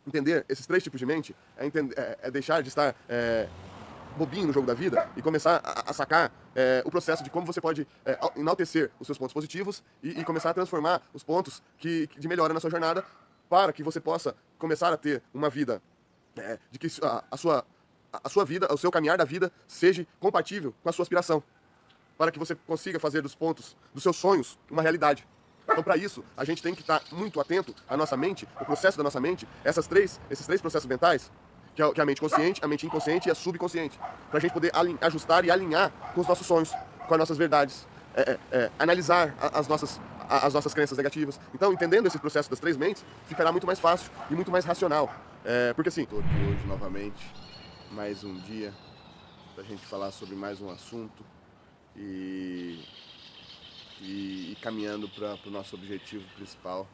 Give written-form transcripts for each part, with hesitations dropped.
Entender esses três tipos de mente é deixar de estar bobinho no jogo da vida e começar a sacar o processo de como você pode enaltecer os seus pontos positivos e começar a transformar os pontos de melhora na sua jornada para que você possa começar a ter uma vida de que a sua vida, o seu caminhar da vida seja compatível com a sua aspiração, para que você consiga fazer dos pontos, dos seus sonhos, uma realidade. Então, para isso, a gente tem que estar muito atento à nossa mente, o processo da nossa mente, esses três processos mentais, que é a mente consciente, a mente inconsciente e a subconsciente, para a gente poder ajustar e alinhar com os nossos sonhos, com as nossas verdades, analisar as nossas crenças negativas. Então, entendendo esse processo das três mentes, ficará muito mais fácil e muito mais racional. Porque assim, estou aqui hoje novamente, mais um dia, para a gente falar sobre mais um assunto e caminhando para o nosso objetivo principal,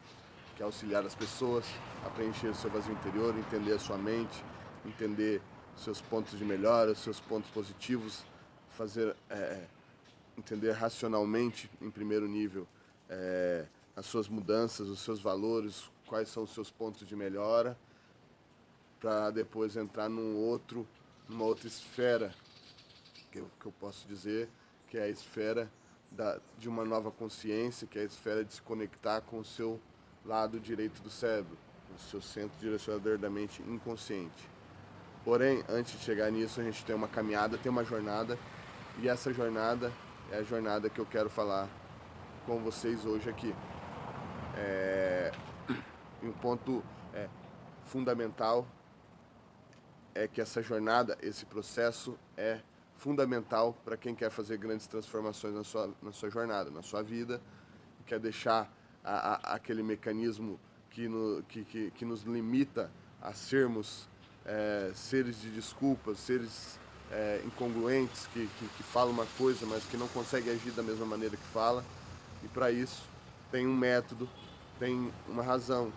que é auxiliar as pessoas a preencher o seu vazio interior, entender a sua mente, entender seus pontos de melhora, os seus pontos positivos, entender racionalmente, em primeiro nível, as suas mudanças, os seus valores, quais são os seus pontos de melhora, para depois entrar numa outra esfera, que eu posso dizer, que é a esfera de uma nova consciência, que é a esfera de se conectar com o seu lado direito do cérebro, o seu centro direcionador da mente inconsciente. Porém, antes de chegar nisso, a gente tem uma caminhada, tem uma jornada, e essa jornada é a jornada que eu quero falar com vocês hoje aqui. Um ponto fundamental é que essa jornada, esse processo é fundamental para quem quer fazer grandes transformações na sua jornada, na sua vida, quer deixar aquele mecanismo que nos limita a sermos seres de desculpas, seres incongruentes, que falam uma coisa, mas que não conseguem agir da mesma maneira que fala. E para isso tem um método, tem uma razão.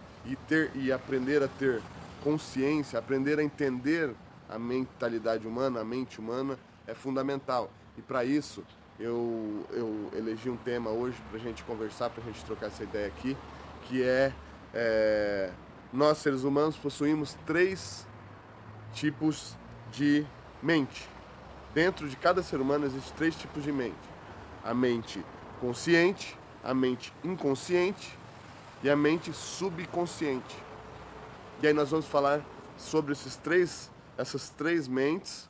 E aprender a ter consciência, aprender a entender a mentalidade humana, a mente humana, é fundamental. E para isso eu elegi um tema hoje para a gente conversar, para a gente trocar essa ideia aqui, que nós seres humanos possuímos três tipos de mente. Dentro de cada ser humano existem três tipos de mente: a mente consciente, a mente inconsciente e a mente subconsciente. E aí nós vamos falar sobre essas três mentes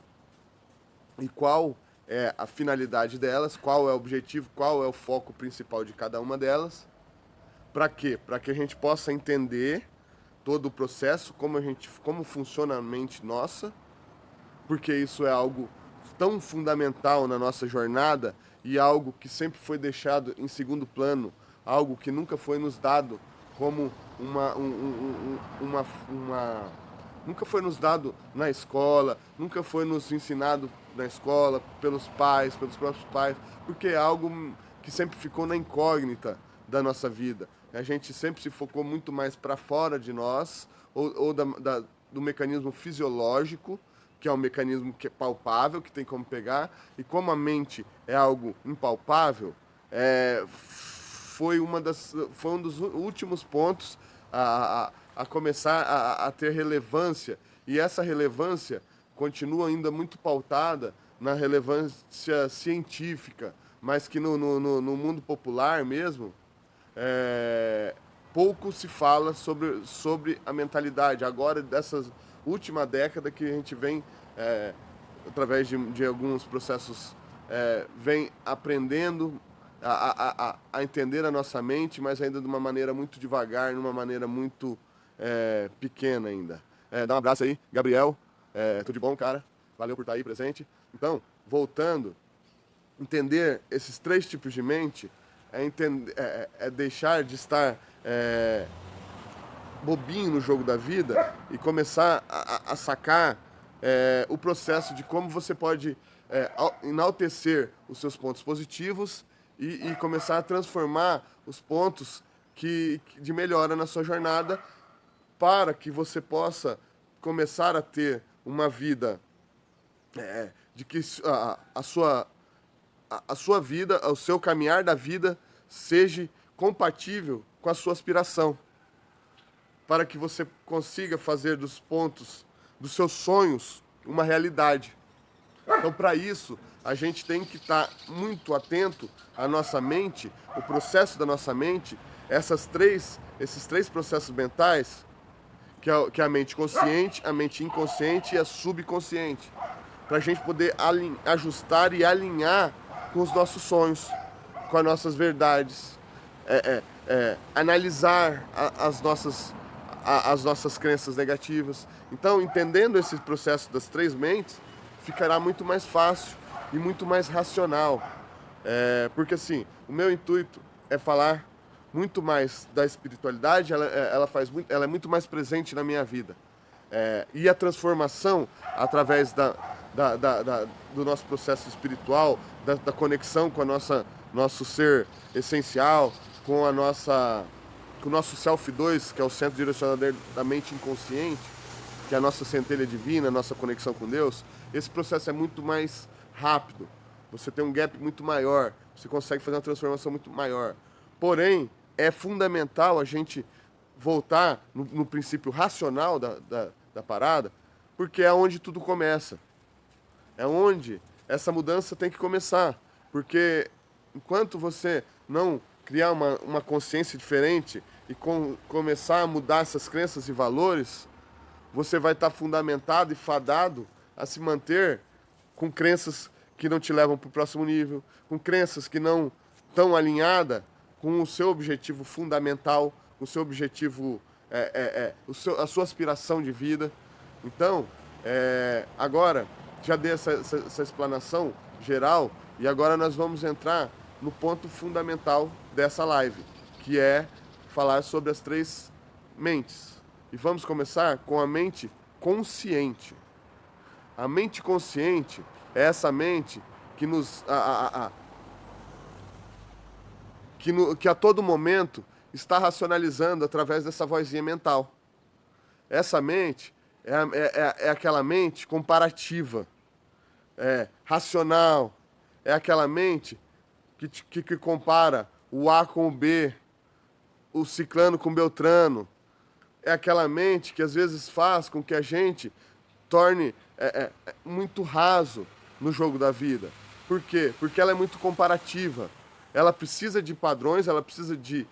e qual é a finalidade delas, qual é o objetivo, qual é o foco principal de cada uma delas. Para quê? Para que a gente possa entender todo o processo, como funciona a mente nossa, porque isso é algo tão fundamental na nossa jornada e algo que sempre foi deixado em segundo plano, algo que nunca foi nos dado como nunca foi nos dado na escola, nunca foi nos ensinado na escola, pelos pais, pelos próprios pais, porque é algo que sempre ficou na incógnita da nossa vida. A gente sempre se focou muito mais para fora de nós, ou do mecanismo fisiológico, que é um mecanismo que é palpável, que tem como pegar, e como a mente é algo impalpável, foi um dos últimos pontos a começar a ter relevância, e essa relevância continua ainda muito pautada na relevância científica, mas que no mundo popular mesmo, pouco se fala sobre a mentalidade. Agora, dessa última década que a gente vem, através de alguns processos, vem aprendendo a entender a nossa mente, mas ainda de uma maneira muito devagar, de uma maneira muito pequena ainda. Dá um abraço aí, Gabriel. Tudo de bom, cara? Valeu por estar aí presente. Então, voltando, entender esses três tipos de mente é deixar de estar bobinho no jogo da vida e começar a sacar o processo de como você pode enaltecer os seus pontos positivos e começar a transformar os pontos de melhora na sua jornada, para que você possa começar a ter uma vida de que a sua vida, o seu caminhar da vida seja compatível com a sua aspiração. para que você consiga fazer dos pontos dos seus sonhos uma realidade. Então, para isso, a gente tem que estar muito atento à nossa mente, o processo da nossa mente, esses três processos mentais, que é a mente consciente, a mente inconsciente e a subconsciente, para a gente poder ajustar e alinhar com os nossos sonhos, com as nossas verdades, analisar as nossas crenças negativas. Então, entendendo esse processo das três mentes, ficará muito mais fácil e muito mais racional. Porque assim, o meu intuito é falar muito mais da espiritualidade, ela é muito mais presente na minha vida. E a transformação através do nosso processo espiritual, da conexão com nosso ser essencial, com o nosso Self 2, que é o centro direcionador da mente inconsciente, que é a nossa centelha divina, a nossa conexão com Deus, esse processo é muito mais rápido. Você tem um gap muito maior, você consegue fazer uma transformação muito maior. Porém, é fundamental a gente voltar no princípio racional da parada, porque é onde tudo começa. É onde essa mudança tem que começar. Porque enquanto você não criar uma consciência diferente e começar a mudar essas crenças e valores, você vai estar fundamentado e fadado a se manter com crenças que não te levam para o próximo nível, com crenças que não estão alinhadas com o seu objetivo fundamental, com o seu objetivo, a sua aspiração de vida. Então, agora, já dei essa explanação geral e agora nós vamos entrar no ponto fundamental dessa live, que é falar sobre as três mentes. E vamos começar com a mente consciente. A mente consciente é essa mente que que a todo momento está racionalizando através dessa vozinha mental. Essa mente é aquela mente comparativa, racional, é aquela mente que compara o A com o B, o ciclano com o beltrano. É aquela mente que às vezes faz com que a gente torne muito raso no jogo da vida. Por quê? Porque ela é muito comparativa. Ela precisa de padrões, ela precisa de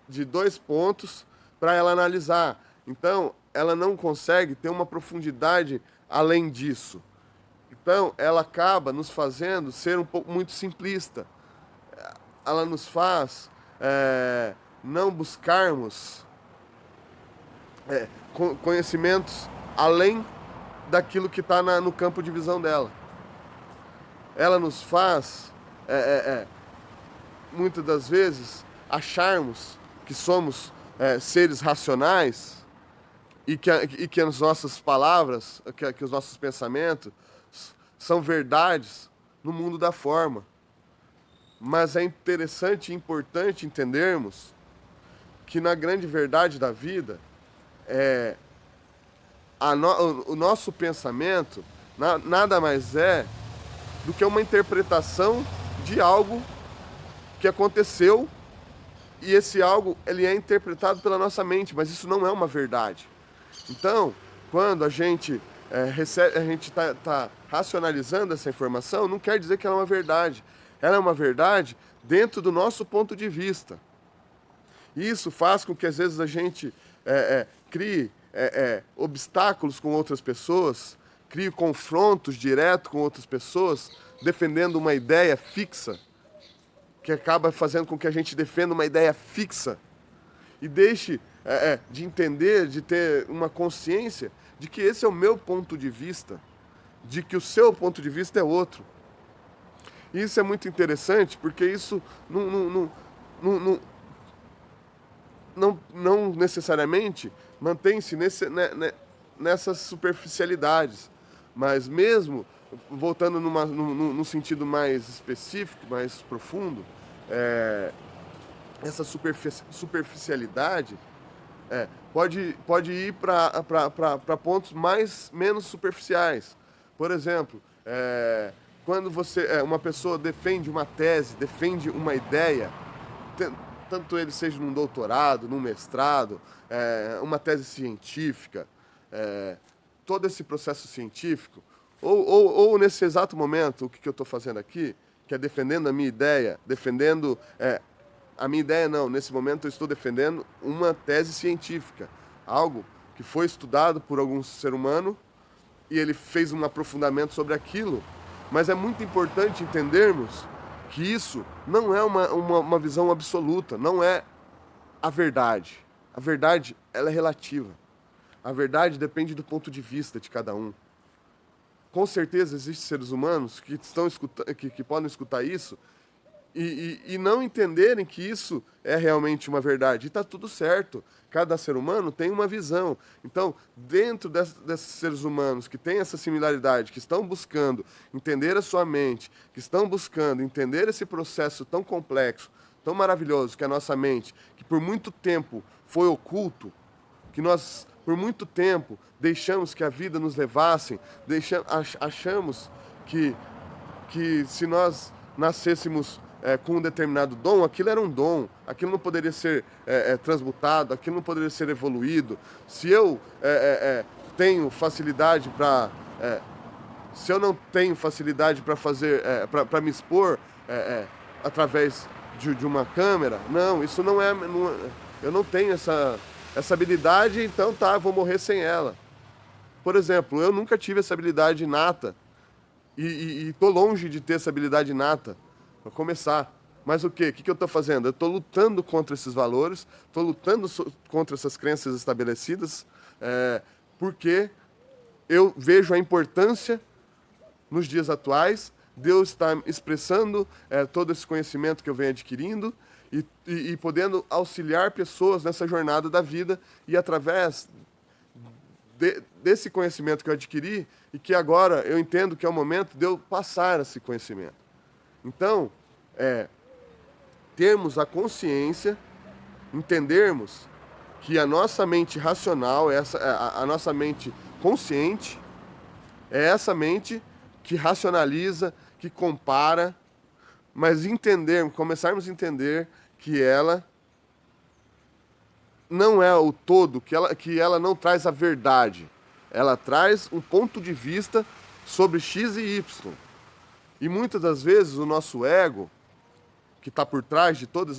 2 pontos para ela analisar. Então, ela não consegue ter uma profundidade além disso. Então, ela acaba nos fazendo ser um pouco muito simplista. Ela nos faz não buscarmos conhecimentos além daquilo que está no campo de visão dela. Ela nos faz, muitas das vezes, acharmos que somos seres racionais e que as nossas palavras, que os nossos pensamentos são verdades no mundo da forma. Mas é interessante e importante entendermos que na grande verdade da vida, o nosso pensamento nada mais é do que uma interpretação de algo que aconteceu, e esse algo ele é interpretado pela nossa mente, mas isso não é uma verdade. Então, quando a gente está racionalizando essa informação, não quer dizer que ela é uma verdade. Ela é uma verdade dentro do nosso ponto de vista. Isso faz com que às vezes a gente crie obstáculos com outras pessoas, crie confrontos diretos com outras pessoas, defendendo uma ideia fixa, que acaba fazendo com que a gente defenda uma ideia fixa e deixe de entender, de ter uma consciência de que esse é o meu ponto de vista, de que o seu ponto de vista é outro. E isso é muito interessante, porque isso não necessariamente mantém-se nessas superficialidades, mas mesmo voltando num sentido mais específico, mais profundo, essa superficialidade pode ir para pontos menos superficiais. Por exemplo, quando uma pessoa defende uma tese, defende uma ideia, tanto ele seja num doutorado, num mestrado, uma tese científica, todo esse processo científico, ou nesse exato momento, o que eu estou fazendo aqui, que é defendendo a minha ideia, a minha ideia não, nesse momento eu estou defendendo uma tese científica, algo que foi estudado por algum ser humano e ele fez um aprofundamento sobre aquilo, mas é muito importante entendermos que isso não é uma visão absoluta, não é a verdade. A verdade, ela é relativa. A verdade depende do ponto de vista de cada um. Com certeza existem seres humanos que podem escutar isso e não entenderem que isso é realmente uma verdade. E está tudo certo. Cada ser humano tem uma visão. Então, dentro desses seres humanos que têm essa similaridade, que estão buscando entender a sua mente, que estão buscando entender esse processo tão complexo, tão maravilhoso que é a nossa mente, que por muito tempo foi oculto, que nós, por muito tempo, deixamos que a vida nos levasse, achamos que se nós nascêssemos com um determinado dom, aquilo era um dom, aquilo não poderia ser transmutado, aquilo não poderia ser evoluído. Se eu tenho facilidade para... se eu não tenho facilidade para fazer, para me expor através de uma câmera, não, isso não é... eu não tenho essa habilidade, então tá, eu vou morrer sem ela. Por exemplo, eu nunca tive essa habilidade inata e estou longe de ter essa habilidade inata para começar. Mas o quê? O que eu estou fazendo? Eu estou lutando contra esses valores, estou lutando contra essas crenças estabelecidas, porque eu vejo a importância nos dias atuais de eu estar expressando todo esse conhecimento que eu venho adquirindo e podendo auxiliar pessoas nessa jornada da vida e através desse conhecimento que eu adquiri e que agora eu entendo que é o momento de eu passar esse conhecimento. Então, termos a consciência, entendermos que a nossa mente racional, a nossa mente consciente, é essa mente que racionaliza, que compara, mas começarmos a entender que ela não é o todo, que ela não traz a verdade. Ela traz um ponto de vista sobre X e Y. E muitas das vezes o nosso ego, que está por trás de todo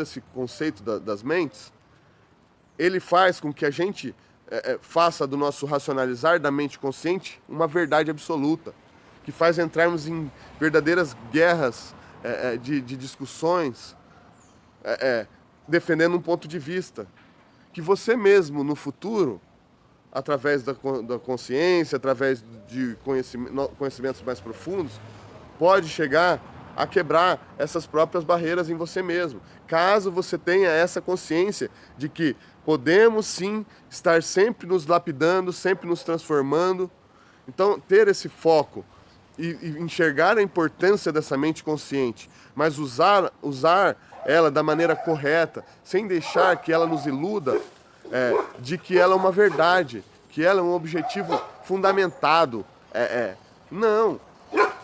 esse conceito das mentes, ele faz com que a gente faça do nosso racionalizar da mente consciente uma verdade absoluta, que faz entrarmos em verdadeiras guerras de discussões, defendendo um ponto de vista, que você mesmo no futuro, através da consciência, através de conhecimentos mais profundos, pode chegar a quebrar essas próprias barreiras em você mesmo. Caso você tenha essa consciência de que podemos sim estar sempre nos lapidando, sempre nos transformando. Então, ter esse foco e enxergar a importância dessa mente consciente, mas usar ela da maneira correta, sem deixar que ela nos iluda de que ela é uma verdade, que ela é um objetivo fundamentado. Não.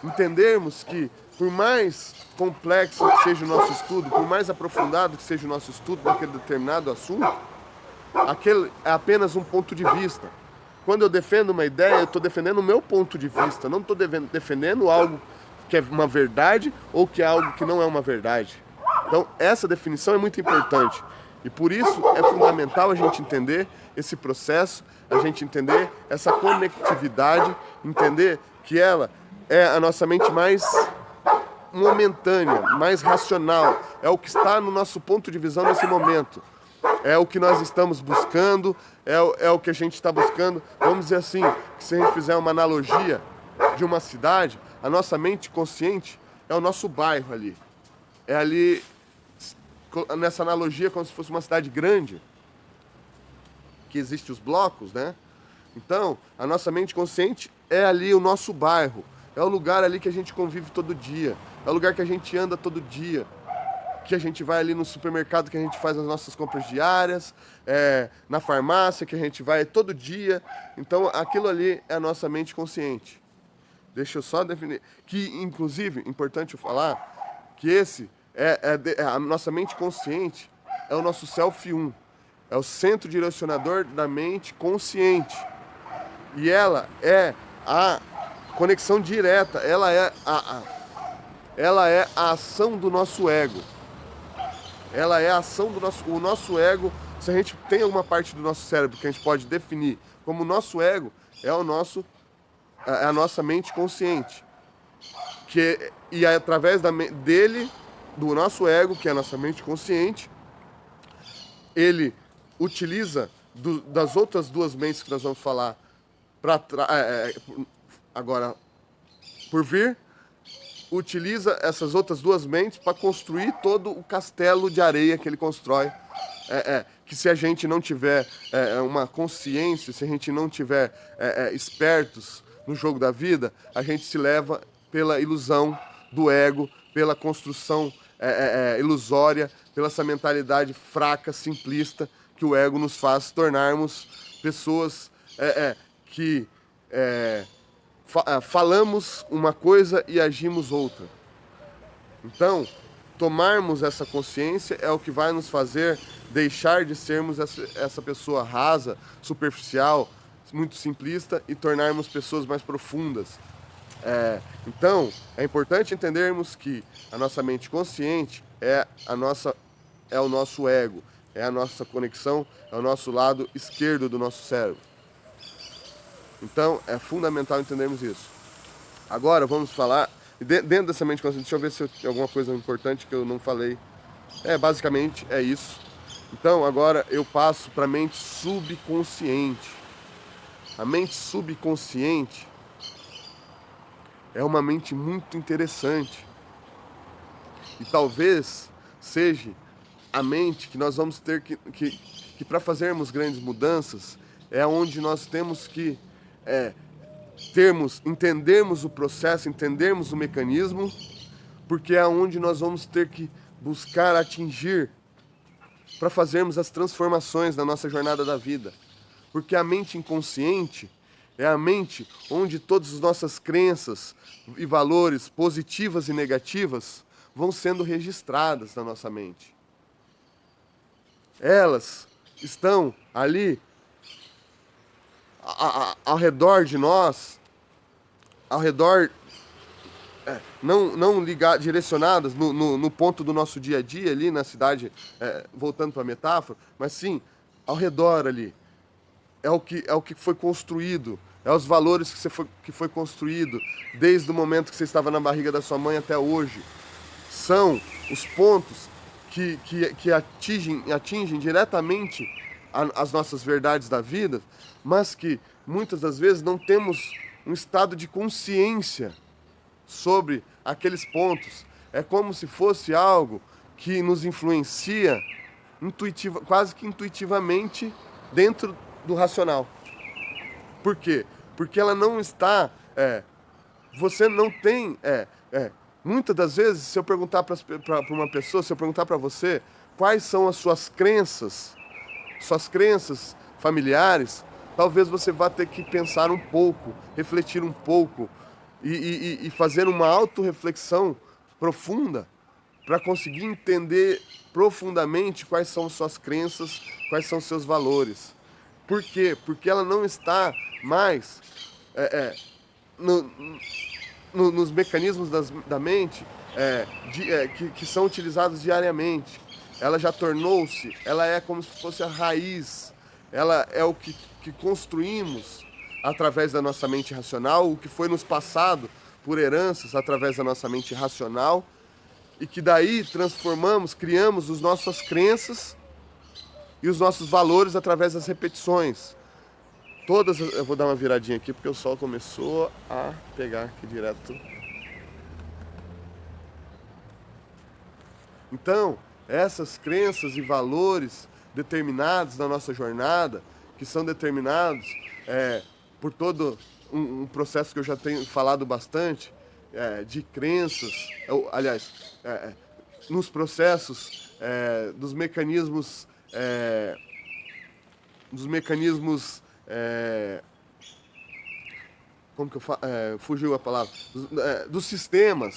Entendermos que, por mais complexo que seja o nosso estudo, por mais aprofundado que seja o nosso estudo daquele determinado assunto, aquele é apenas um ponto de vista. Quando eu defendo uma ideia, eu estou defendendo o meu ponto de vista, não estou defendendo algo que é uma verdade ou que é algo que não é uma verdade. Então, essa definição é muito importante. E por isso é fundamental a gente entender esse processo, a gente entender essa conectividade, entender que ela é a nossa mente mais momentânea, mais racional, é o que está no nosso ponto de visão nesse momento. É o que nós estamos buscando, é o que a gente está buscando. Vamos dizer assim, que se a gente fizer uma analogia de uma cidade, a nossa mente consciente é o nosso bairro ali. É ali, nessa analogia, como se fosse uma cidade grande, que existem os blocos, né? Então, a nossa mente consciente é ali o nosso bairro. É o lugar ali que a gente convive todo dia. É o lugar que a gente anda todo dia. Que a gente vai ali no supermercado, que a gente faz as nossas compras diárias, na farmácia, que a gente vai todo dia. Então, aquilo ali é a nossa mente consciente. Deixa eu só definir. Que, inclusive, importante eu falar, que esse A nossa mente consciente é o nosso self 1, é o centro direcionador da mente consciente. E ela é a conexão direta, ela é a ação do nosso ego. Ela é a ação do o nosso ego. Se a gente tem alguma parte do nosso cérebro que a gente pode definir como o nosso ego, é a nossa mente consciente. E é através dele, do nosso ego, que é a nossa mente consciente, ele utiliza das outras duas mentes que nós vamos falar agora por vir, utiliza essas outras duas mentes para construir todo o castelo de areia que ele constrói. Que se a gente não tiver uma consciência, se a gente não tiver espertos no jogo da vida, a gente se leva pela ilusão do ego, pela construção ilusória, pela essa mentalidade fraca, simplista, que o ego nos faz tornarmos pessoas que falamos uma coisa e agimos outra. Então, tomarmos essa consciência é o que vai nos fazer deixar de sermos essa pessoa rasa, superficial, muito simplista e tornarmos pessoas mais profundas. Então, é importante entendermos que a nossa mente consciente é o nosso ego, é a nossa conexão, é o nosso lado esquerdo do nosso cérebro. Então, é fundamental entendermos isso. Agora, vamos falar, dentro dessa mente consciente, deixa eu ver se eu tenho alguma coisa importante que eu não falei. Basicamente, é isso. Então, agora eu passo para a mente subconsciente. A mente subconsciente é uma mente muito interessante. E talvez seja a mente que nós vamos ter que para fazermos grandes mudanças, é onde nós temos que entendermos o processo, entendermos o mecanismo, porque é onde nós vamos ter que buscar atingir para fazermos as transformações na nossa jornada da vida. Porque a mente inconsciente é a mente onde todas as nossas crenças e valores positivas e negativas vão sendo registradas na nossa mente. Elas estão ali ao redor de nós, ao redor, não direcionadas no ponto do nosso dia a dia ali na cidade, voltando para a metáfora, mas sim ao redor ali. É o que foi construído, é os valores que foi construído desde o momento que você estava na barriga da sua mãe até hoje. São os pontos que atingem diretamente as nossas verdades da vida, mas que muitas das vezes não temos um estado de consciência sobre aqueles pontos. É como se fosse algo que nos influencia quase que intuitivamente dentro do racional. Por quê? Porque ela não está... você não tem... muitas das vezes, se eu perguntar para uma pessoa, se eu perguntar para você quais são as suas crenças familiares, talvez você vá ter que pensar um pouco, refletir um pouco e fazer uma autorreflexão profunda para conseguir entender profundamente quais são suas crenças, quais são seus valores. Por quê? Porque ela não está mais nos mecanismos da mente que são utilizados diariamente. Ela já tornou-se, ela é como se fosse a raiz, ela é o que construímos através da nossa mente racional, o que foi nos passado por heranças através da nossa mente racional, e que daí transformamos, criamos as nossas crenças e os nossos valores através das repetições. Eu vou dar uma viradinha aqui porque o sol começou a pegar aqui direto. Então, essas crenças e valores determinados na nossa jornada, que são determinados por todo um processo que eu já tenho falado bastante, de crenças, nos processos dos mecanismos como que eu falo? Fugiu a palavra. Dos sistemas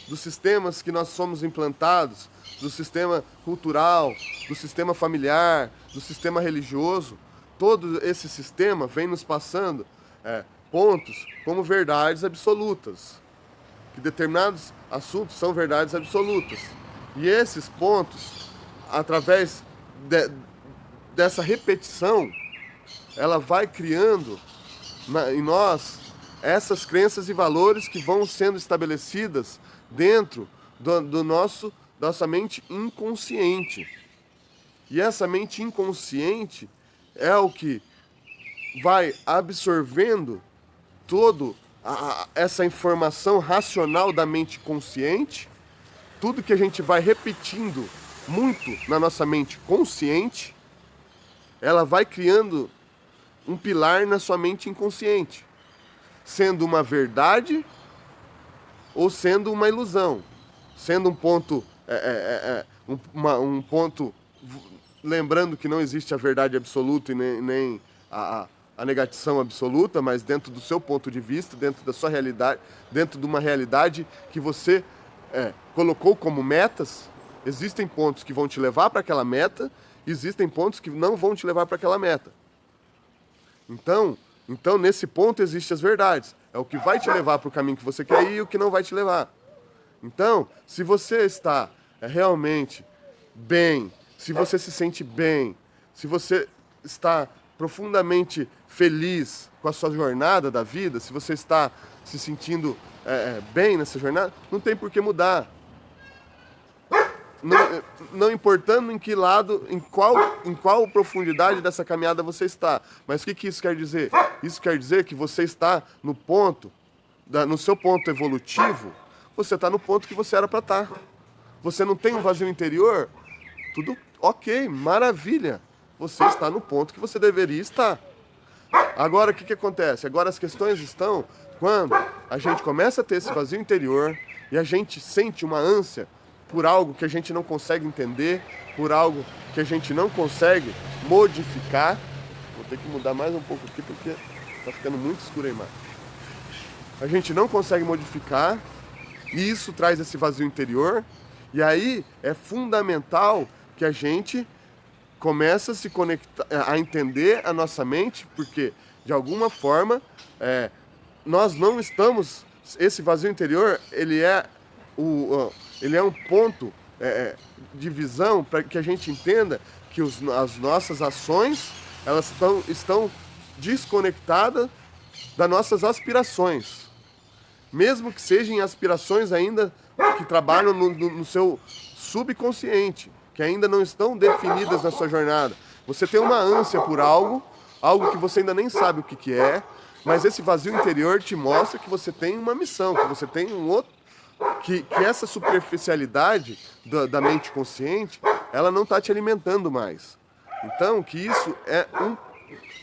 dos sistemas que nós somos implantados, do sistema cultural, do sistema familiar, do sistema religioso, todo esse sistema vem nos passando pontos como verdades absolutas, que determinados assuntos são verdades absolutas. E esses pontos, através dessa repetição, ela vai criando em nós essas crenças e valores que vão sendo estabelecidas dentro nossa mente inconsciente. E essa mente inconsciente é o que vai absorvendo toda essa informação racional da mente consciente, tudo que a gente vai repetindo muito na nossa mente consciente, ela vai criando um pilar na sua mente inconsciente, sendo uma verdade ou sendo uma ilusão, sendo um ponto, um ponto, lembrando que não existe a verdade absoluta e nem a negação absoluta, mas dentro do seu ponto de vista, dentro da sua realidade, dentro de uma realidade que você colocou como metas. Existem pontos que vão te levar para aquela meta, existem pontos que não vão te levar para aquela meta. Então, nesse ponto existem as verdades. É o que vai te levar para o caminho que você quer ir e o que não vai te levar. Então, se você está realmente bem, se você se sente bem, se você está profundamente feliz com a sua jornada da vida, se você está se sentindo bem nessa jornada, não tem por que mudar. Não importando em que lado, em qual profundidade dessa caminhada você está. Mas o que isso quer dizer? Isso quer dizer que você está no ponto, no seu ponto evolutivo, você está no ponto que você era para estar. Você não tem um vazio interior? Tudo ok, maravilha. Você está no ponto que você deveria estar. Agora, o que acontece? Agora as questões estão quando a gente começa a ter esse vazio interior e a gente sente uma ânsia por algo que a gente não consegue entender, por algo que a gente não consegue modificar. Vou ter que mudar mais um pouco aqui porque está ficando muito escuro a imagem. A gente não consegue modificar e isso traz esse vazio interior. E aí é fundamental que a gente comece a se conectar, a entender a nossa mente, porque de alguma forma nós não estamos... Esse vazio interior, ele é um ponto de visão para que a gente entenda que as nossas ações elas estão desconectadas das nossas aspirações. Mesmo que sejam aspirações ainda que trabalham no seu subconsciente, que ainda não estão definidas na sua jornada. Você tem uma ânsia por algo que você ainda nem sabe o que é, mas esse vazio interior te mostra que você tem uma missão, que você tem um outro... Que essa superficialidade da mente consciente, ela não está te alimentando mais. Então, que isso é um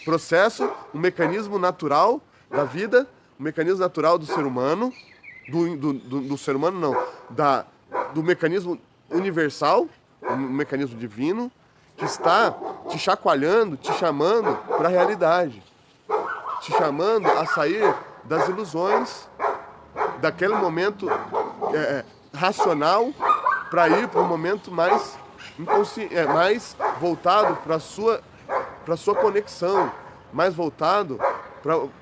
processo, um mecanismo natural da vida, um mecanismo natural do ser humano, do ser humano não, do mecanismo universal, um mecanismo divino, que está te chacoalhando, te chamando para a realidade, te chamando a sair das ilusões, daquele momento racional para ir para um momento mais voltado para a sua conexão, mais voltado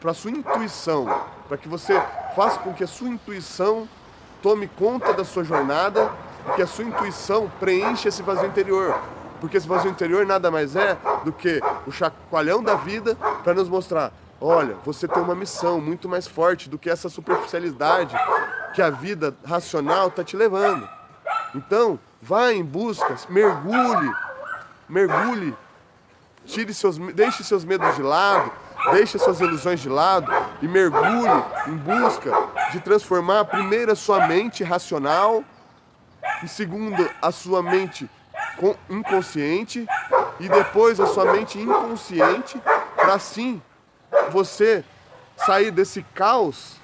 para a sua intuição, para que você faça com que a sua intuição tome conta da sua jornada e que a sua intuição preencha esse vazio interior. Porque esse vazio interior nada mais é do que o chacoalhão da vida para nos mostrar: olha, você tem uma missão muito mais forte do que essa superficialidade que a vida racional está te levando. Então, vá em busca, mergulhe, deixe seus medos de lado, deixe suas ilusões de lado e mergulhe em busca de transformar primeiro a sua mente racional, e segundo a sua mente inconsciente e depois a sua mente inconsciente, para assim você sair desse caos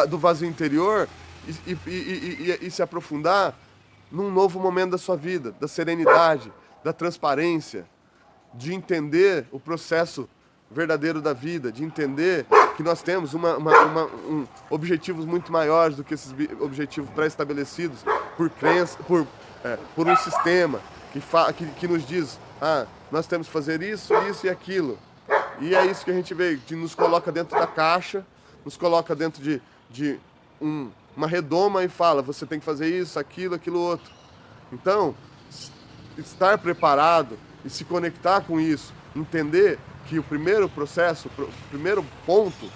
do vazio interior e se aprofundar num novo momento da sua vida, da serenidade, da transparência, de entender o processo verdadeiro da vida, de entender que nós temos objetivos muito maiores do que esses objetivos pré-estabelecidos por crença, por um sistema que nos diz, nós temos que fazer isso, isso e aquilo. E é isso que a gente vê, que nos coloca dentro da caixa, nos coloca dentro de uma redoma e fala, você tem que fazer isso, aquilo outro. Então, estar preparado e se conectar com isso, entender que o primeiro processo, o primeiro ponto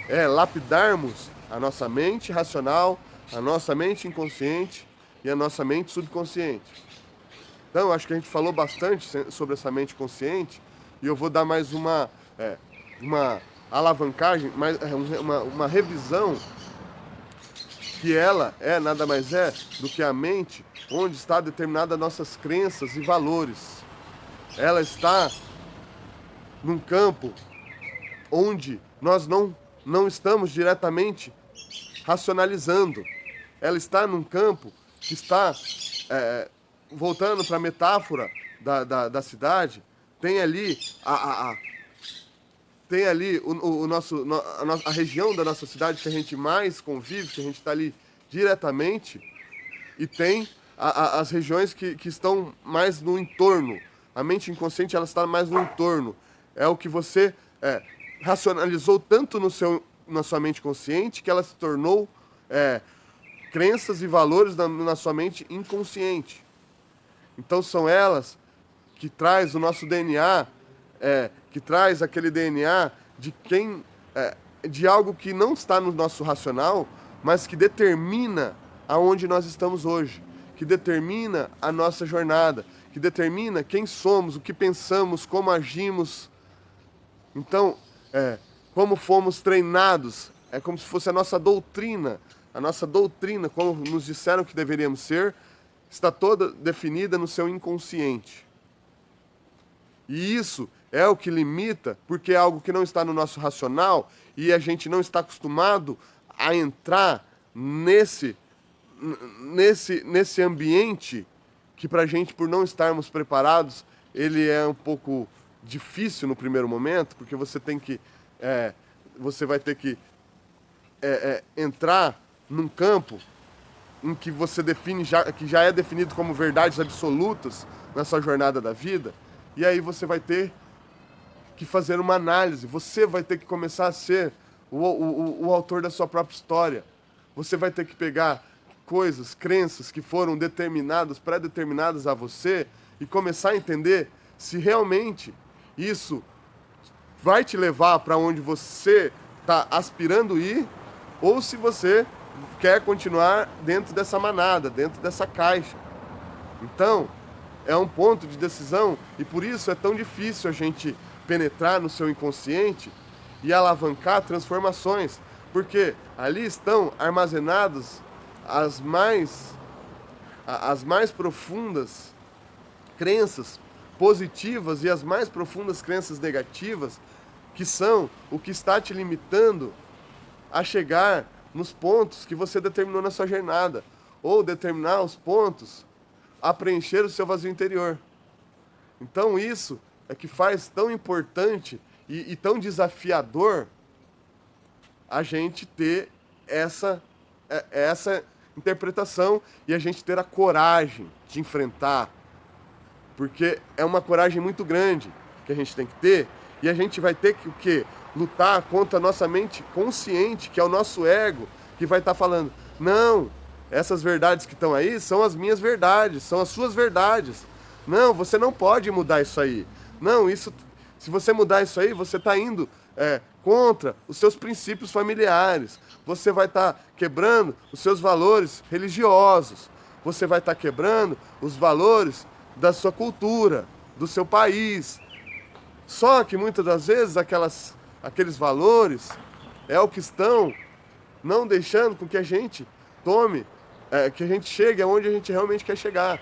é lapidarmos a nossa mente racional, a nossa mente inconsciente e a nossa mente subconsciente. Então, acho que a gente falou bastante sobre essa mente consciente e eu vou dar mais uma alavancagem, uma revisão, que ela nada mais é do que a mente onde está determinada nossas crenças e valores. Ela está num campo onde nós não estamos diretamente racionalizando. Ela está num campo que está, voltando para a metáfora da cidade, tem ali a região da nossa cidade que a gente mais convive, que a gente está ali diretamente, e tem as regiões que estão mais no entorno. A mente inconsciente, ela está mais no entorno. É o que você racionalizou tanto na sua mente consciente que ela se tornou crenças e valores na sua mente inconsciente. Então são elas que traz o nosso DNA, que traz aquele DNA de algo que não está no nosso racional, mas que determina aonde nós estamos hoje, que determina a nossa jornada, que determina quem somos, o que pensamos, como agimos. Então, como fomos treinados, é como se fosse a nossa doutrina, como nos disseram que deveríamos ser, está toda definida no seu inconsciente. E isso é o que limita, porque é algo que não está no nosso racional e a gente não está acostumado a entrar nesse ambiente que pra gente, por não estarmos preparados, ele é um pouco difícil no primeiro momento, porque você vai ter que entrar num campo em que você define que já é definido como verdades absolutas na sua jornada da vida, e aí você vai ter que fazer uma análise, você vai ter que começar a ser o autor da sua própria história. Você vai ter que pegar coisas, crenças que foram pré-determinadas a você e começar a entender se realmente isso vai te levar para onde você está aspirando ir, ou se você quer continuar dentro dessa manada, dentro dessa caixa. Então, é um ponto de decisão e por isso é tão difícil a gente penetrar no seu inconsciente e alavancar transformações, porque ali estão armazenadas as mais profundas crenças positivas e as mais profundas crenças negativas, que são o que está te limitando a chegar nos pontos que você determinou na sua jornada, ou determinar os pontos a preencher o seu vazio interior. Então isso é que faz tão importante e tão desafiador a gente ter essa interpretação e a gente ter a coragem de enfrentar, porque é uma coragem muito grande que a gente tem que ter, e a gente vai ter que o quê? Lutar contra a nossa mente consciente, que é o nosso ego, que vai estar falando, não, essas verdades que estão aí são as minhas verdades, são as suas verdades. Não, você não pode mudar isso aí. Não, se você mudar isso aí, você está indo contra os seus princípios familiares. Você vai estar quebrando os seus valores religiosos. Você vai estar quebrando os valores da sua cultura, do seu país. Só que muitas das vezes aqueles valores é o que estão não deixando com que a gente tome, que a gente chegue aonde a gente realmente quer chegar.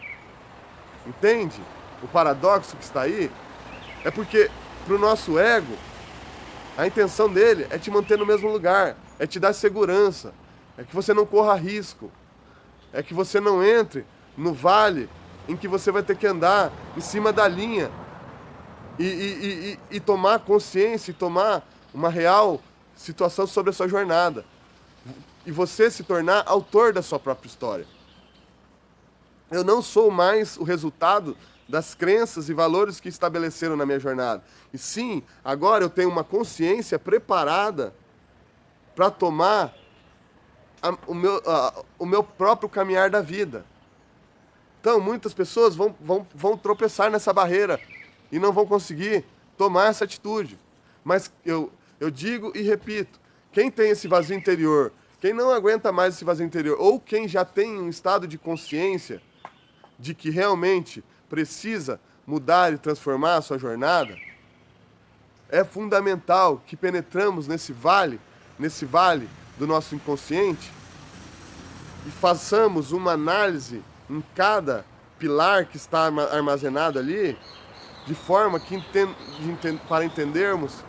Entende? O paradoxo que está aí é porque para o nosso ego, a intenção dele é te manter no mesmo lugar, é te dar segurança, é que você não corra risco, é que você não entre no vale em que você vai ter que andar em cima da linha e tomar consciência e tomar uma real situação sobre a sua jornada. E você se tornar autor da sua própria história. Eu não sou mais o resultado das crenças e valores que estabeleceram na minha jornada. E sim, agora eu tenho uma consciência preparada para tomar o meu próprio caminhar da vida. Então, muitas pessoas vão tropeçar nessa barreira e não vão conseguir tomar essa atitude. Mas eu digo e repito, quem tem esse vazio interior, quem não aguenta mais esse vazio interior, ou quem já tem um estado de consciência de que realmente precisa mudar e transformar a sua jornada, é fundamental que penetramos nesse vale do nosso inconsciente e façamos uma análise em cada pilar que está armazenado ali, de forma que para entendermos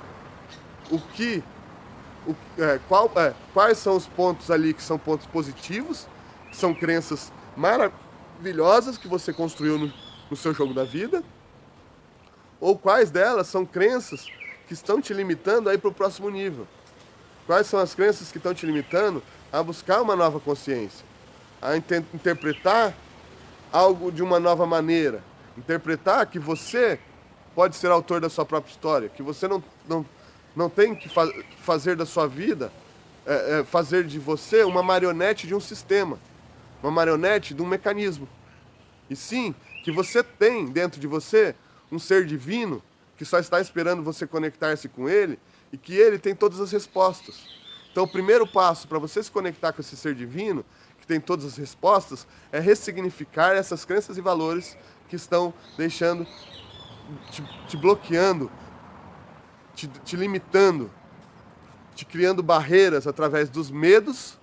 quais são os pontos ali que são pontos positivos, que são crenças maravilhosas que você construiu no seu jogo da vida, ou quais delas são crenças que estão te limitando a ir para o próximo nível. Quais são as crenças que estão te limitando a buscar uma nova consciência, a interpretar algo de uma nova maneira, interpretar que você pode ser autor da sua própria história, que você não tem que fazer da sua vida, fazer de você uma marionete de um sistema, uma marionete de um mecanismo. E sim, que você tem dentro de você um ser divino que só está esperando você conectar-se com ele e que ele tem todas as respostas. Então o primeiro passo para você se conectar com esse ser divino, que tem todas as respostas, é ressignificar essas crenças e valores que estão deixando, te bloqueando, te limitando, te criando barreiras através dos medos,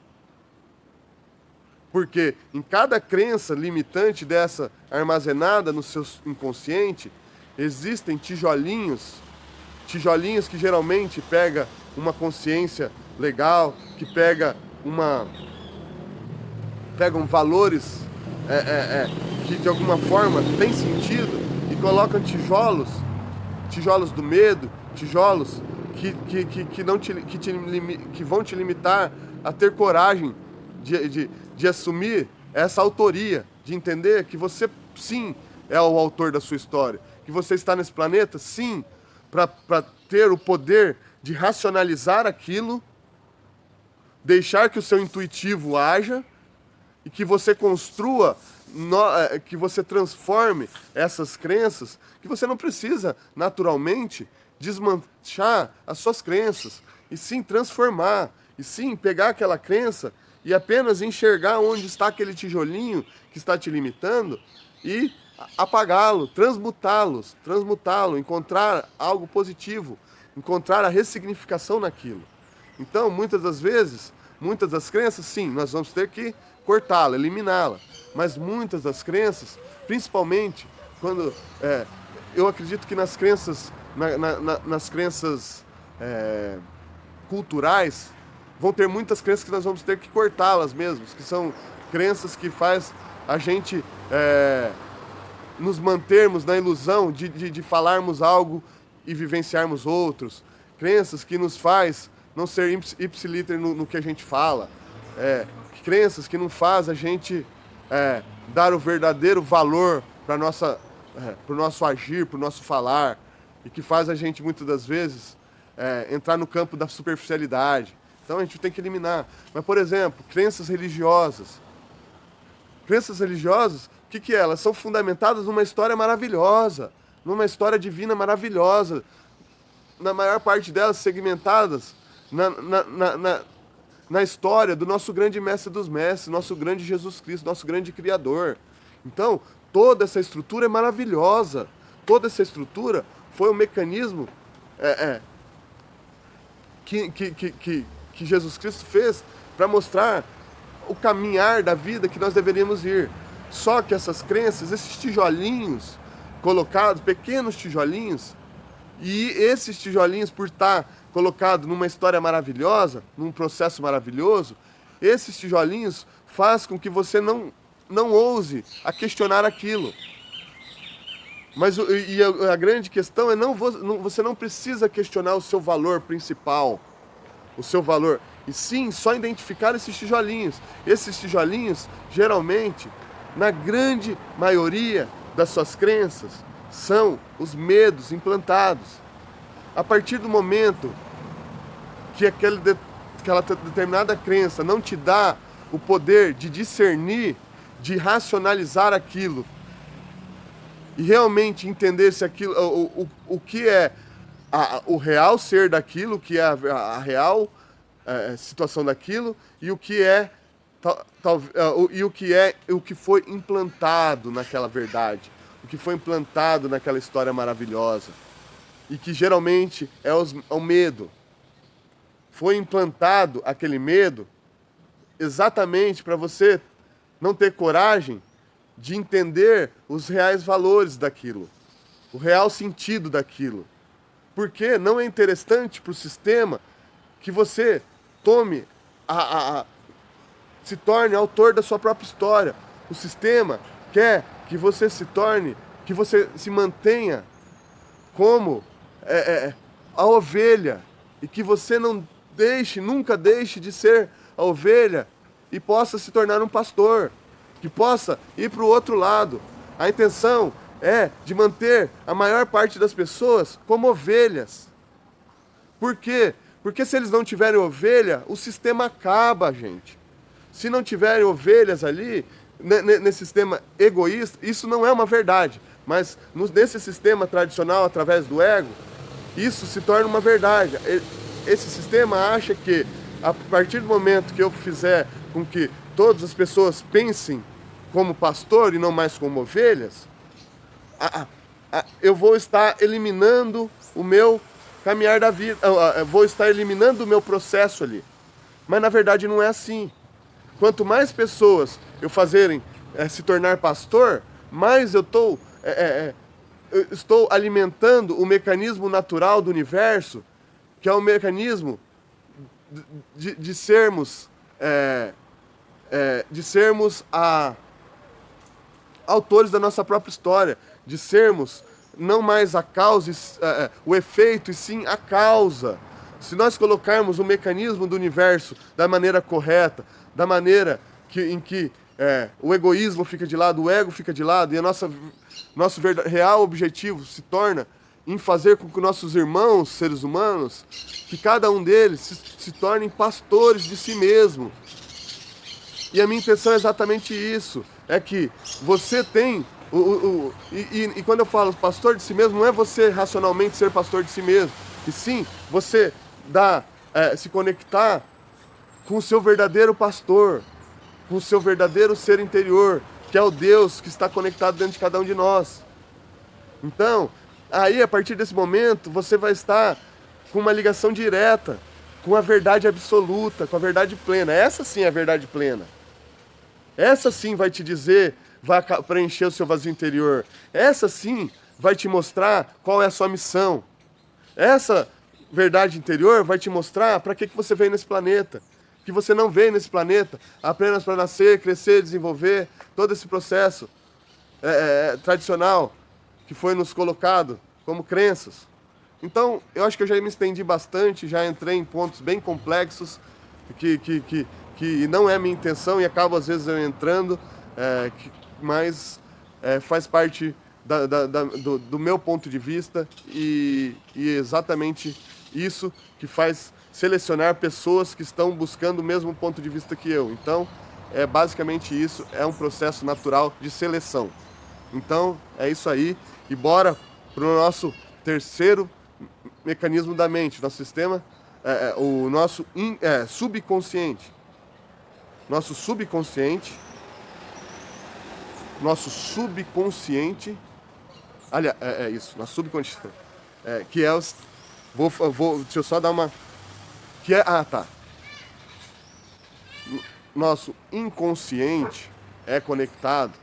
porque em cada crença limitante dessa armazenada no seu inconsciente, existem tijolinhos que geralmente pega uma consciência legal, que pegam valores que de alguma forma tem sentido e colocam tijolos do medo, tijolos que vão te limitar a ter coragem de assumir essa autoria, de entender que você sim é o autor da sua história, que você está nesse planeta sim para ter o poder de racionalizar aquilo, deixar que o seu intuitivo haja e que você construa, que você transforme essas crenças, que você não precisa naturalmente desmanchar as suas crenças, e sim transformar, e sim pegar aquela crença e apenas enxergar onde está aquele tijolinho que está te limitando e apagá-lo, transmutá-lo, encontrar algo positivo, encontrar a ressignificação naquilo. Então, muitas das vezes, muitas das crenças, sim, nós vamos ter que cortá-la, eliminá-la, mas muitas das crenças, principalmente quando eu acredito que nas crenças culturais, vão ter muitas crenças que nós vamos ter que cortá-las mesmo, que são crenças que faz a gente nos mantermos na ilusão de falarmos algo e vivenciarmos outros, crenças que nos faz não ser ipsiliter no que a gente fala, crenças que não faz a gente dar o verdadeiro valor para o nosso agir, para o nosso falar, e que faz a gente muitas das vezes entrar no campo da superficialidade. Então a gente tem que eliminar. Mas, por exemplo, crenças religiosas. Crenças religiosas, o que é? Elas são fundamentadas numa história maravilhosa, numa história divina maravilhosa, na maior parte delas segmentadas na história do nosso grande mestre dos mestres, nosso grande Jesus Cristo, nosso grande Criador. Então, toda essa estrutura é maravilhosa. Toda essa estrutura foi um mecanismo que Jesus Cristo fez para mostrar o caminhar da vida que nós deveríamos ir. Só que essas crenças, esses tijolinhos colocados, pequenos tijolinhos, e esses tijolinhos, por estar colocado numa história maravilhosa, num processo maravilhoso, esses tijolinhos faz com que você não ouse a questionar aquilo. Mas a grande questão é você não precisa questionar o seu valor principal, o seu valor, e sim só identificar esses tijolinhos. Esses tijolinhos, geralmente, na grande maioria das suas crenças, são os medos implantados. A partir do momento que aquela determinada crença não te dá o poder de discernir, de racionalizar aquilo, e realmente entender se aquilo, o que é o real ser daquilo, o que é a real situação daquilo, e o que é o que foi implantado naquela verdade, o que foi implantado naquela história maravilhosa, e que geralmente é o medo. Foi implantado aquele medo exatamente para você não ter coragem de entender os reais valores daquilo, o real sentido daquilo. Porque não é interessante para o sistema que você se torne autor da sua própria história. O sistema quer que você que você se mantenha como a ovelha, e que você nunca deixe de ser a ovelha e possa se tornar um pastor, que possa ir para o outro lado. A intenção é de manter a maior parte das pessoas como ovelhas. Por quê? Porque se eles não tiverem ovelha, o sistema acaba, gente. Se não tiverem ovelhas ali, nesse sistema egoísta, isso não é uma verdade. Mas nesse sistema tradicional, através do ego, isso se torna uma verdade. Esse sistema acha que, a partir do momento que eu fizer com que todas as pessoas pensem como pastor e não mais como ovelhas, eu vou estar eliminando o meu caminhar da vida, eu vou estar eliminando o meu processo ali. Mas na verdade não é assim. Quanto mais pessoas eu fazerem se tornar pastor, mais eu estou alimentando o mecanismo natural do universo, que é o mecanismo de sermos autores da nossa própria história, de sermos não mais a causa, o efeito, e sim a causa. Se nós colocarmos o mecanismo do universo da maneira correta, da maneira em que o egoísmo fica de lado, o ego fica de lado, e nosso real objetivo se torna em fazer com que nossos irmãos, seres humanos, que cada um deles se tornem pastores de si mesmo. E a minha intenção é exatamente isso, é que você tem, e quando eu falo pastor de si mesmo, não é você racionalmente ser pastor de si mesmo, e sim você se conectar com o seu verdadeiro pastor, com o seu verdadeiro ser interior, que é o Deus que está conectado dentro de cada um de nós. Então, aí a partir desse momento, você vai estar com uma ligação direta com a verdade absoluta, com a verdade plena. Essa sim é a verdade plena. Essa sim vai te dizer, vai preencher o seu vazio interior. Essa sim vai te mostrar qual é a sua missão. Essa verdade interior vai te mostrar para que você veio nesse planeta. Que você não veio nesse planeta apenas para nascer, crescer, desenvolver, todo esse processo tradicional que foi nos colocado como crenças. Então, eu acho que eu já me estendi bastante, já entrei em pontos bem complexos, que não é minha intenção e acabo às vezes eu entrando, mas faz parte do meu ponto de vista, e exatamente isso que faz selecionar pessoas que estão buscando o mesmo ponto de vista que eu. Então, basicamente isso, é um processo natural de seleção. Então, é isso aí, e bora para o nosso terceiro mecanismo da mente, nosso sistema, o nosso subconsciente. Nosso subconsciente, aliás, isso, nosso subconsciente, que é os, deixa eu só dar uma, que é, tá, nosso inconsciente é conectado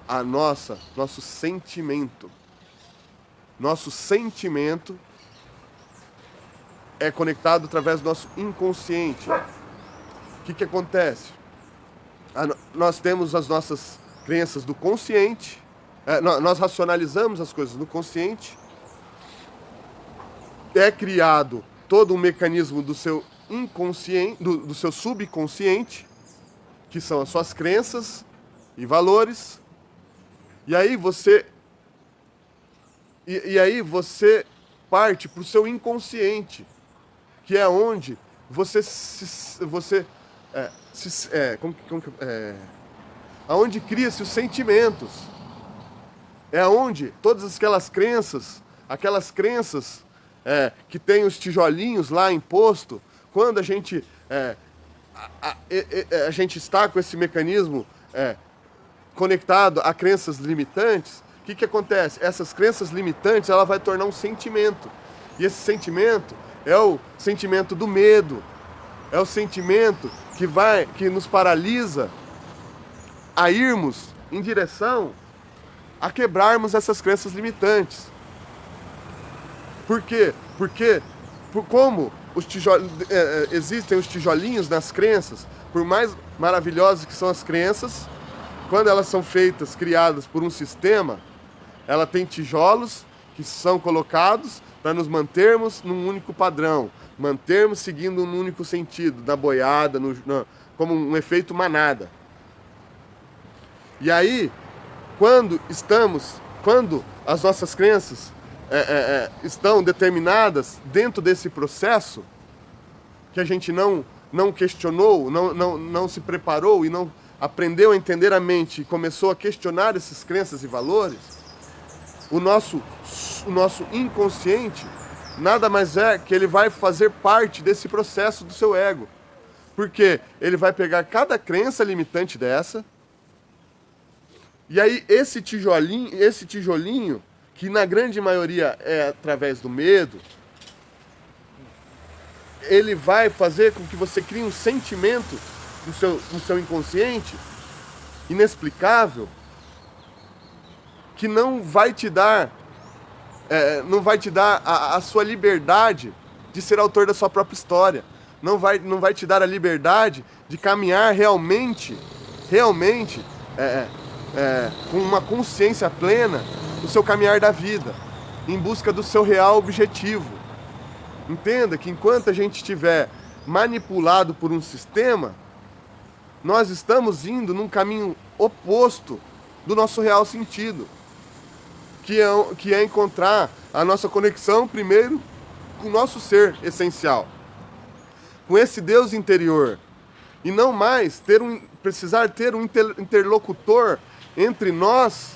a nosso sentimento. Nosso sentimento é conectado através do nosso inconsciente. O que acontece? Nós temos as nossas crenças do consciente, nós racionalizamos as coisas no consciente, é criado todo um mecanismo do seu inconsciente, do seu subconsciente, que são as suas crenças e valores, e aí você parte para o seu inconsciente, que é onde aonde cria-se os sentimentos, é onde todas aquelas crenças que tem os tijolinhos lá imposto, quando a gente está com esse mecanismo conectado a crenças limitantes, o que acontece? Essas crenças limitantes, ela vai tornar um sentimento. E esse sentimento é o sentimento do medo. É o sentimento que nos paralisa a irmos em direção a quebrarmos essas crenças limitantes. Por quê? Porque como existem os tijolinhos nas crenças, por mais maravilhosas que são as crenças, quando elas são criadas por um sistema, ela tem tijolos que são colocados para nos mantermos num único padrão, mantermos seguindo um único sentido, na boiada, como um efeito manada. E aí, quando as nossas crenças estão determinadas dentro desse processo, que a gente não questionou, não se preparou e não aprendeu a entender a mente e começou a questionar essas crenças e valores, o nosso inconsciente nada mais é que ele vai fazer parte desse processo do seu ego. Porque ele vai pegar cada crença limitante dessa, e aí esse tijolinho, que na grande maioria é através do medo, ele vai fazer com que você crie um sentimento no seu inconsciente inexplicável, que não vai te dar a sua liberdade de ser autor da sua própria história. Não vai te dar a liberdade de caminhar realmente com uma consciência plena do seu caminhar da vida, em busca do seu real objetivo. Entenda que enquanto a gente estiver manipulado por um sistema, nós estamos indo num caminho oposto do nosso real sentido, que é encontrar a nossa conexão primeiro com o nosso ser essencial, com esse Deus interior, e não mais precisar ter um interlocutor entre nós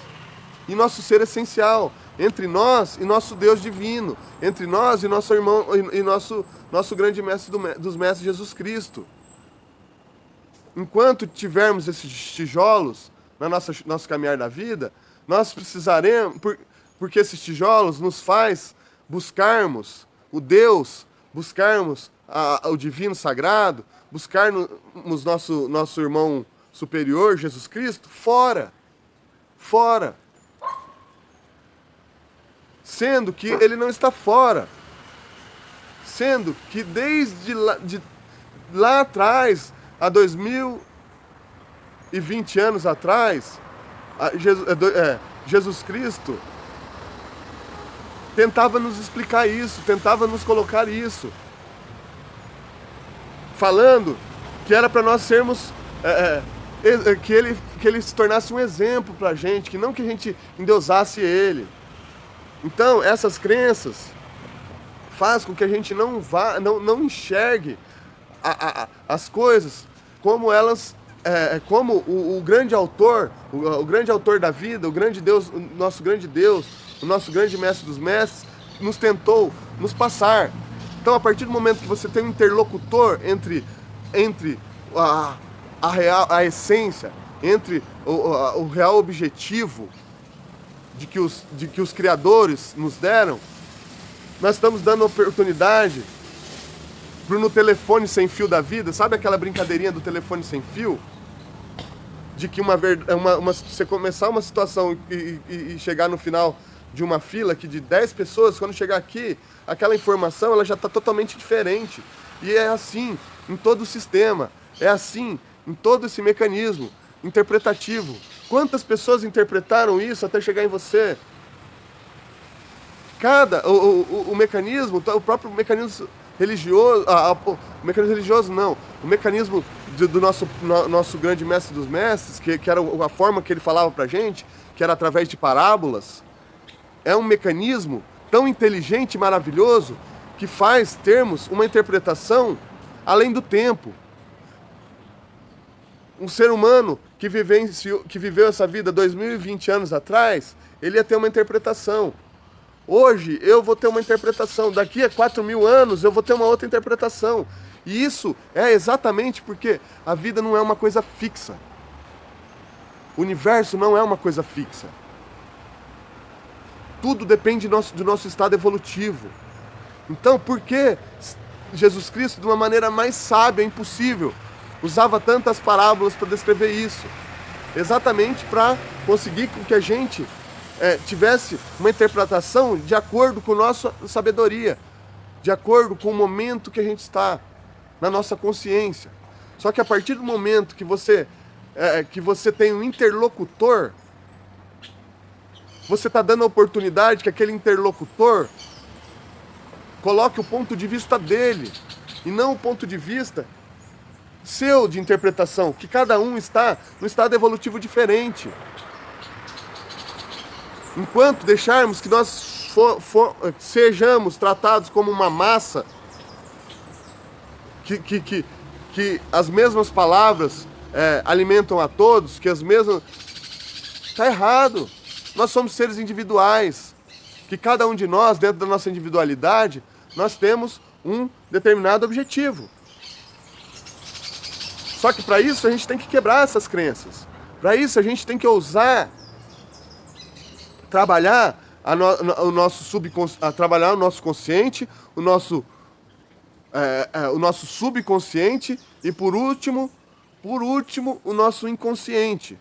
e nosso ser essencial, entre nós e nosso Deus divino, entre nós e nosso irmão e nosso grande mestre dos mestres, Jesus Cristo. Enquanto tivermos esses tijolos no nosso caminhar da vida, nós precisaremos, porque esses tijolos nos faz buscarmos o Deus, buscarmos o divino sagrado, buscarmos nosso irmão superior, Jesus Cristo, fora. Sendo que ele não está fora. Sendo que desde lá atrás, há 2020 anos atrás, Jesus Cristo tentava nos explicar isso, tentava nos colocar isso, falando que era para nós sermos, que ele se tornasse um exemplo para a gente, que não que a gente endeusasse ele. Então, essas crenças faz com que a gente não enxergue as coisas como elas, como o grande autor, o grande autor da vida, o grande Deus, o nosso grande mestre dos mestres, nos tentou nos passar. Então, a partir do momento que você tem um interlocutor entre a essência, entre o real objetivo de que os criadores nos deram, nós estamos dando oportunidade no telefone sem fio da vida. Sabe aquela brincadeirinha do telefone sem fio? De que você começar uma situação e chegar no final de uma fila que de 10 pessoas, quando chegar aqui, aquela informação ela já está totalmente diferente. E é assim em todo o sistema, é assim em todo esse mecanismo interpretativo. Quantas pessoas interpretaram isso até chegar em você? O mecanismo, o próprio mecanismo religioso, o mecanismo religioso não, o mecanismo do nosso grande mestre dos mestres, que era a forma que ele falava pra gente, que era através de parábolas, é um mecanismo tão inteligente e maravilhoso que faz termos uma interpretação além do tempo. Um ser humano que viveu essa vida 2020 anos atrás, ele ia ter uma interpretação. Hoje eu vou ter uma interpretação, daqui a 4.000 anos eu vou ter uma outra interpretação. E isso é exatamente porque a vida não é uma coisa fixa. O universo não é uma coisa fixa. Tudo depende do nosso estado evolutivo. Então, por que Jesus Cristo, de uma maneira mais sábia impossível, usava tantas parábolas para descrever isso? Exatamente para conseguir que a gente tivesse uma interpretação de acordo com a nossa sabedoria, de acordo com o momento que a gente está, na nossa consciência. Só que a partir do momento que você tem um interlocutor, você está dando a oportunidade que aquele interlocutor coloque o ponto de vista dele, e não o ponto de vista seu de interpretação, que cada um está num estado evolutivo diferente. Enquanto deixarmos que nós sejamos tratados como uma massa, que as mesmas palavras alimentam a todos, que as mesmas... Está errado. Nós somos seres individuais, que cada um de nós, dentro da nossa individualidade, nós temos um determinado objetivo. Só que para isso a gente tem que quebrar essas crenças. Para isso a gente tem que ousar trabalhar o nosso consciente, o nosso subconsciente e, por último, o nosso inconsciente.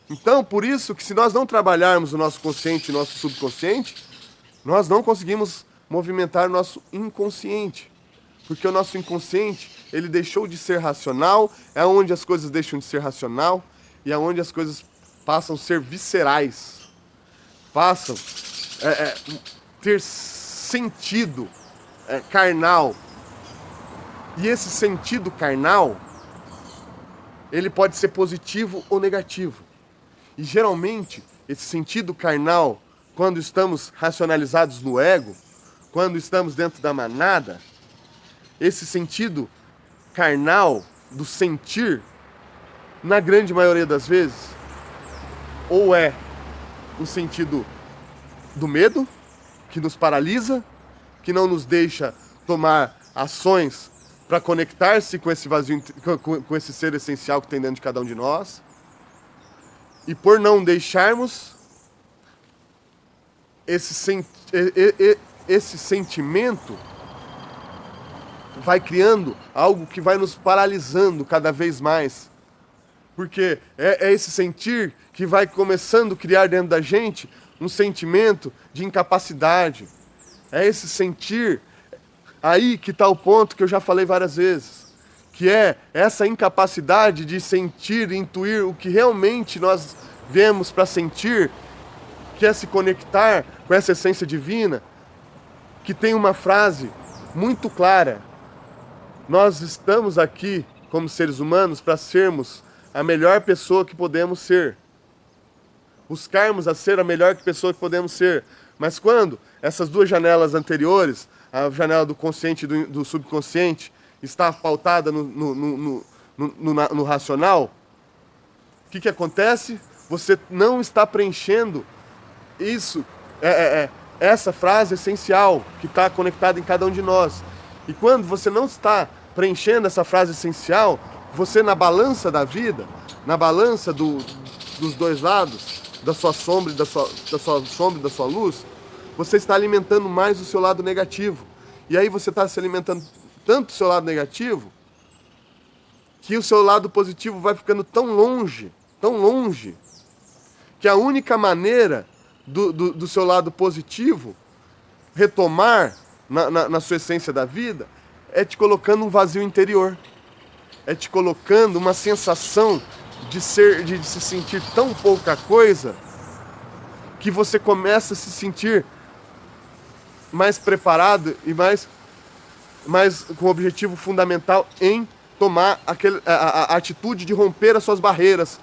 Então, por isso que se nós não trabalharmos o nosso consciente e o nosso subconsciente, nós não conseguimos movimentar o nosso inconsciente. Porque o nosso inconsciente, ele deixou de ser racional, é onde as coisas deixam de ser racional e é onde as coisas passam a ser viscerais. Passam ter sentido carnal. E esse sentido carnal, ele pode ser positivo ou negativo. E geralmente, esse sentido carnal, quando estamos racionalizados no ego, quando estamos dentro da manada, esse sentido carnal do sentir, na grande maioria das vezes, ou é um sentido do medo, que nos paralisa, que não nos deixa tomar ações para conectar-se com esse vazio, com esse ser essencial que tem dentro de cada um de nós. E por não deixarmos esse sentimento, vai criando algo que vai nos paralisando cada vez mais. Porque é esse sentir que vai começando a criar dentro da gente um sentimento de incapacidade. É esse sentir aí que está o ponto que eu já falei várias vezes, que é essa incapacidade de sentir, intuir o que realmente nós viemos para sentir, que é se conectar com essa essência divina, que tem uma frase muito clara: nós estamos aqui como seres humanos para sermos a melhor pessoa que podemos ser. Buscarmos a ser a melhor pessoa que podemos ser. Mas quando essas duas janelas anteriores, a janela do consciente e do subconsciente, está pautada no racional, o que acontece? Você não está preenchendo isso, essa frase essencial que está conectada em cada um de nós. E quando você não está preenchendo essa frase essencial, você, na balança da vida, na balança dos dois lados, da sua sombra e da sua luz, você está alimentando mais o seu lado negativo. E aí você está se alimentando tanto do seu lado negativo, que o seu lado positivo vai ficando tão longe, que a única maneira do seu lado positivo retomar na sua essência da vida é te colocando um vazio interior. É te colocando uma sensação de se sentir tão pouca coisa que você começa a se sentir mais preparado e mais com o objetivo fundamental em tomar a atitude de romper as suas barreiras,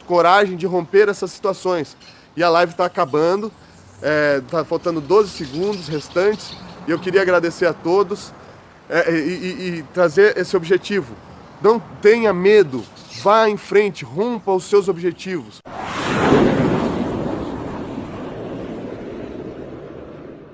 coragem de romper essas situações. E a live está acabando, tá faltando 12 segundos restantes, e eu queria agradecer a todos e trazer esse objetivo. Não tenha medo, vá em frente, rompa os seus objetivos.